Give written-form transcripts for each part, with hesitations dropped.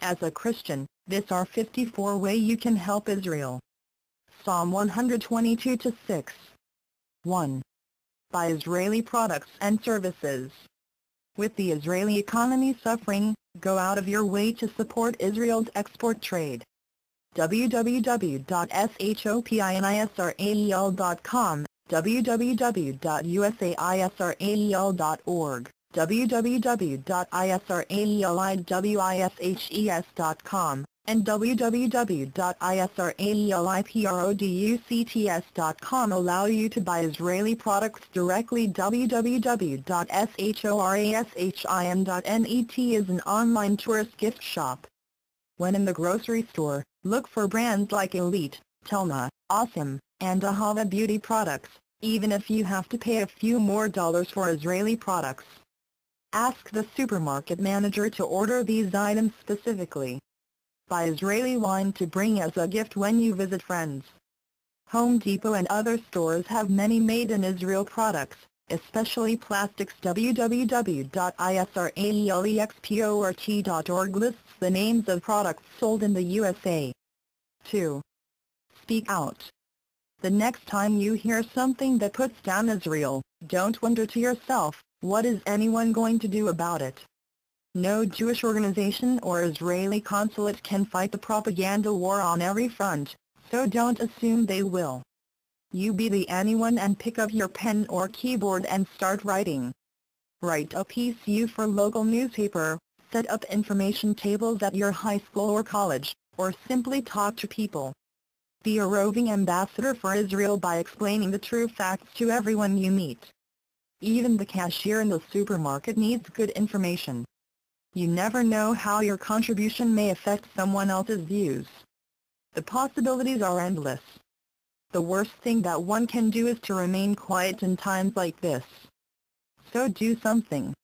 As a Christian, this are 54 ways you can help Israel. Psalm 122-6. 1. Buy Israeli products and services. With the Israeli economy suffering, go out of your way to support Israel's export trade. www.shopinIsrael.com, www.usaisrael.org, www.israeliwifhes.com, and www.israeliproducts.com allow you to buy Israeli products directly. www.shorashim.net is an online tourist gift shop. When in the grocery store, look for brands like Elite, Telma, Awesome, and Ahava beauty products, even if you have to pay a few more dollars for Israeli products. Ask the supermarket manager to order these items specifically. Buy Israeli wine to bring as a gift when you visit friends. Home Depot and other stores have many made-in-Israel products, especially plastics. www.israelexport.org lists the names of products sold in the USA. 2. Speak out. The next time you hear something that puts down Israel, don't wonder to yourself, what is anyone going to do about it? No Jewish organization or Israeli consulate can fight the propaganda war on every front, so don't assume they will. You be the anyone and pick up your pen or keyboard and start writing. Write a piece for local newspaper, set up information tables at your high school or college, or simply talk to people. Be a roving ambassador for Israel by explaining the true facts to everyone you meet. Even the cashier in the supermarket needs good information. You never know how your contribution may affect someone else's views. The possibilities are endless. The worst thing that one can do is to remain quiet in times like this. So do something.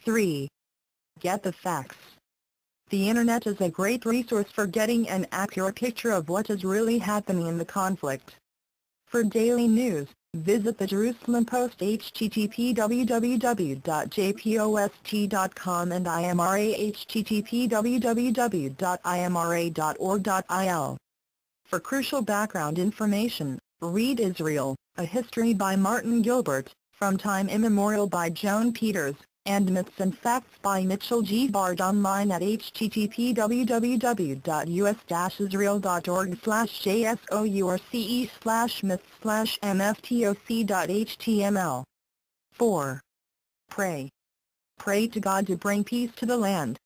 3. Get the facts. The Internet is a great resource for getting an accurate picture of what is really happening in the conflict. For daily news, visit the Jerusalem Post http://www.jpost.com and IMRA http://www.imra.org.il. For crucial background information, read Israel, A History by Martin Gilbert, From Time Immemorial by Joan Peters, and Myths and Facts by Mitchell G. Bard online at http://www.us-israel.org/jsource/myths/mftoc.html. 4. Pray. Pray to God to bring peace to the land.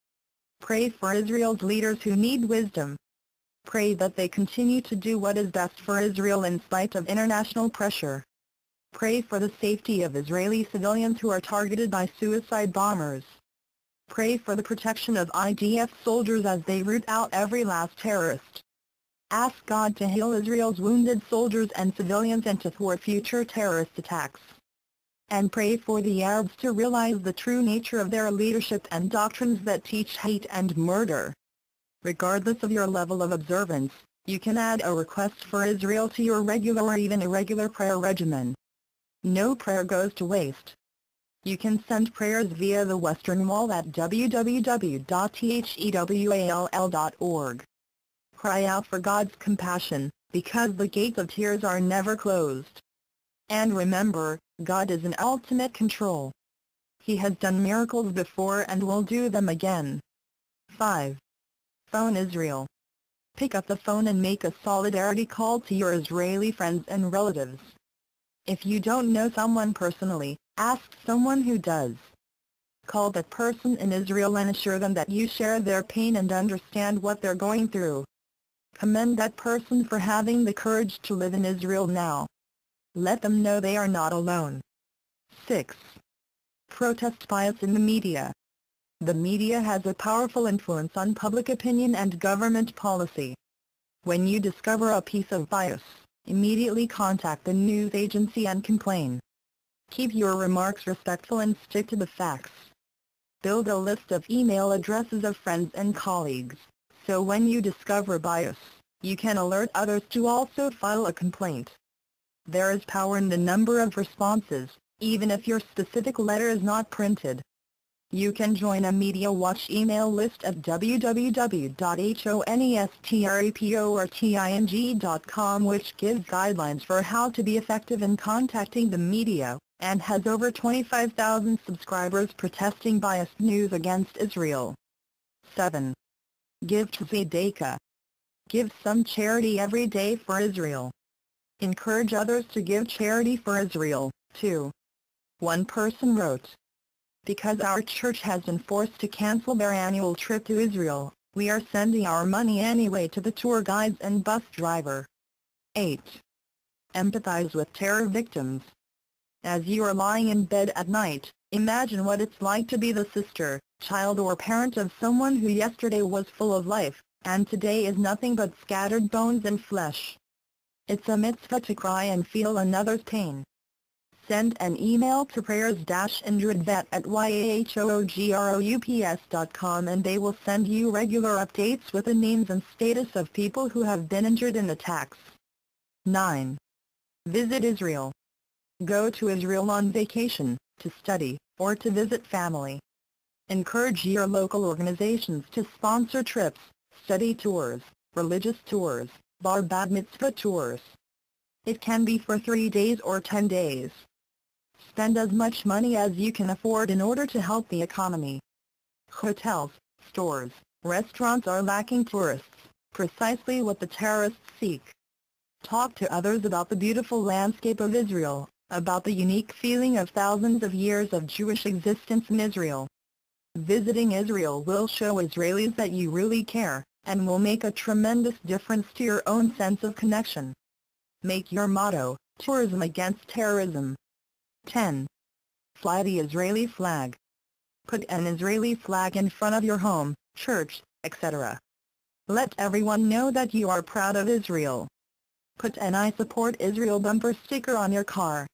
Pray for Israel's leaders who need wisdom. Pray that they continue to do what is best for Israel in spite of international pressure. Pray for the safety of Israeli civilians who are targeted by suicide bombers. Pray for the protection of IDF soldiers as they root out every last terrorist. Ask God to heal Israel's wounded soldiers and civilians and to thwart future terrorist attacks. And pray for the Arabs to realize the true nature of their leadership and doctrines that teach hate and murder. Regardless of your level of observance, you can add a request for Israel to your regular or even irregular prayer regimen. No prayer goes to waste. You can send prayers via the Western Wall at www.thewall.org. Cry out for God's compassion, because the gates of tears are never closed. And remember, God is in ultimate control. He has done miracles before and will do them again. 5. Phone Israel. Pick up the phone and make a solidarity call to your Israeli friends and relatives. If you don't know someone personally, ask someone who does. Call that person in Israel and assure them that you share their pain and understand what they're going through. Commend that person for having the courage to live in Israel now. Let them know they are not alone. 6. Protest bias in the media. The media has a powerful influence on public opinion and government policy. When you discover a piece of bias, immediately contact the news agency and complain. Keep your remarks respectful and stick to the facts. Build a list of email addresses of friends and colleagues, so when you discover bias, you can alert others to also file a complaint. There is power in the number of responses, even if your specific letter is not printed. You can join a Media Watch email list at www.honestraporting.com, which gives guidelines for how to be effective in contacting the media, and has over 25,000 subscribers protesting biased news against Israel. 7. Give Tzedakah. Give some charity every day for Israel. Encourage others to give charity for Israel, too. One person wrote, "Because our church has been forced to cancel their annual trip to Israel, we are sending our money anyway to the tour guides and bus driver." 8. Empathize with terror victims. As you are lying in bed at night, imagine what it's like to be the sister, child or parent of someone who yesterday was full of life, and today is nothing but scattered bones and flesh. It's a mitzvah to cry and feel another's pain. Send an email to prayers-indredvet@yahoogroups.com and they will send you regular updates with the names and status of people who have been injured in attacks. 9. Visit Israel. Go to Israel on vacation, to study, or to visit family. Encourage your local organizations to sponsor trips, study tours, religious tours, bar mitzvah tours. It can be for 3 days or 10 days. Spend as much money as you can afford in order to help the economy. Hotels, stores, restaurants are lacking tourists, precisely what the terrorists seek. Talk to others about the beautiful landscape of Israel, about the unique feeling of thousands of years of Jewish existence in Israel. Visiting Israel will show Israelis that you really care, and will make a tremendous difference to your own sense of connection. Make your motto, "Tourism against Terrorism." 10. Fly the Israeli flag. Put an Israeli flag in front of your home, church, etc. Let everyone know that you are proud of Israel. Put an "I support Israel" bumper sticker on your car.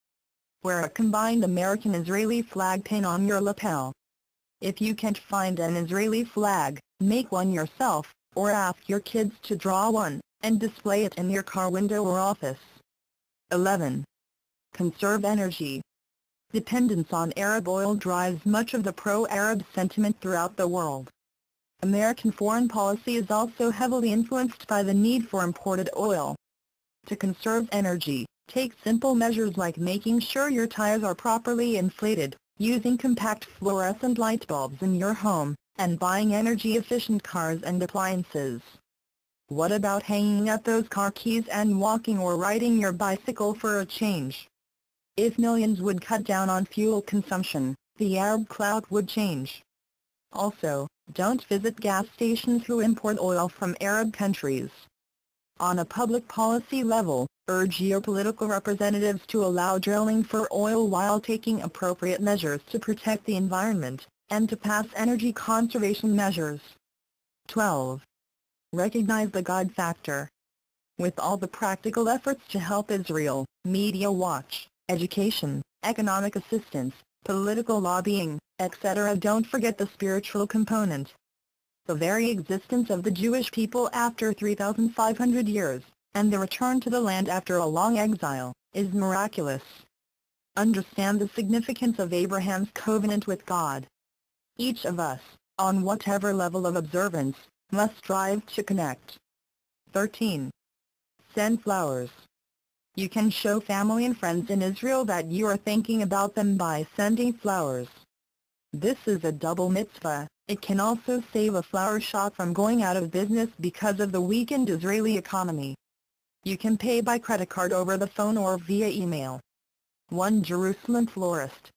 Wear a combined American-Israeli flag pin on your lapel. If you can't find an Israeli flag, make one yourself, or ask your kids to draw one, and display it in your car window or office. 11. Conserve energy. Dependence on Arab oil drives much of the pro-Arab sentiment throughout the world. American foreign policy is also heavily influenced by the need for imported oil. To conserve energy, take simple measures like making sure your tires are properly inflated, using compact fluorescent light bulbs in your home, and buying energy-efficient cars and appliances. What about hanging up those car keys and walking or riding your bicycle for a change? If millions would cut down on fuel consumption, the Arab clout would change. Also, don't visit gas stations who import oil from Arab countries. On a public policy level, urge your political representatives to allow drilling for oil while taking appropriate measures to protect the environment, and to pass energy conservation measures. 12. Recognize the God factor. With all the practical efforts to help Israel, Media Watch, education, economic assistance, political lobbying, etc., don't forget the spiritual component. The very existence of the Jewish people after 3,500 years, and the return to the land after a long exile, is miraculous. Understand the significance of Abraham's covenant with God. Each of us, on whatever level of observance, must strive to connect. 13. Send flowers. You can show family and friends in Israel that you are thinking about them by sending flowers. This is a double mitzvah. It can also save a flower shop from going out of business because of the weakened Israeli economy. You can pay by credit card over the phone or via email. One Jerusalem florist,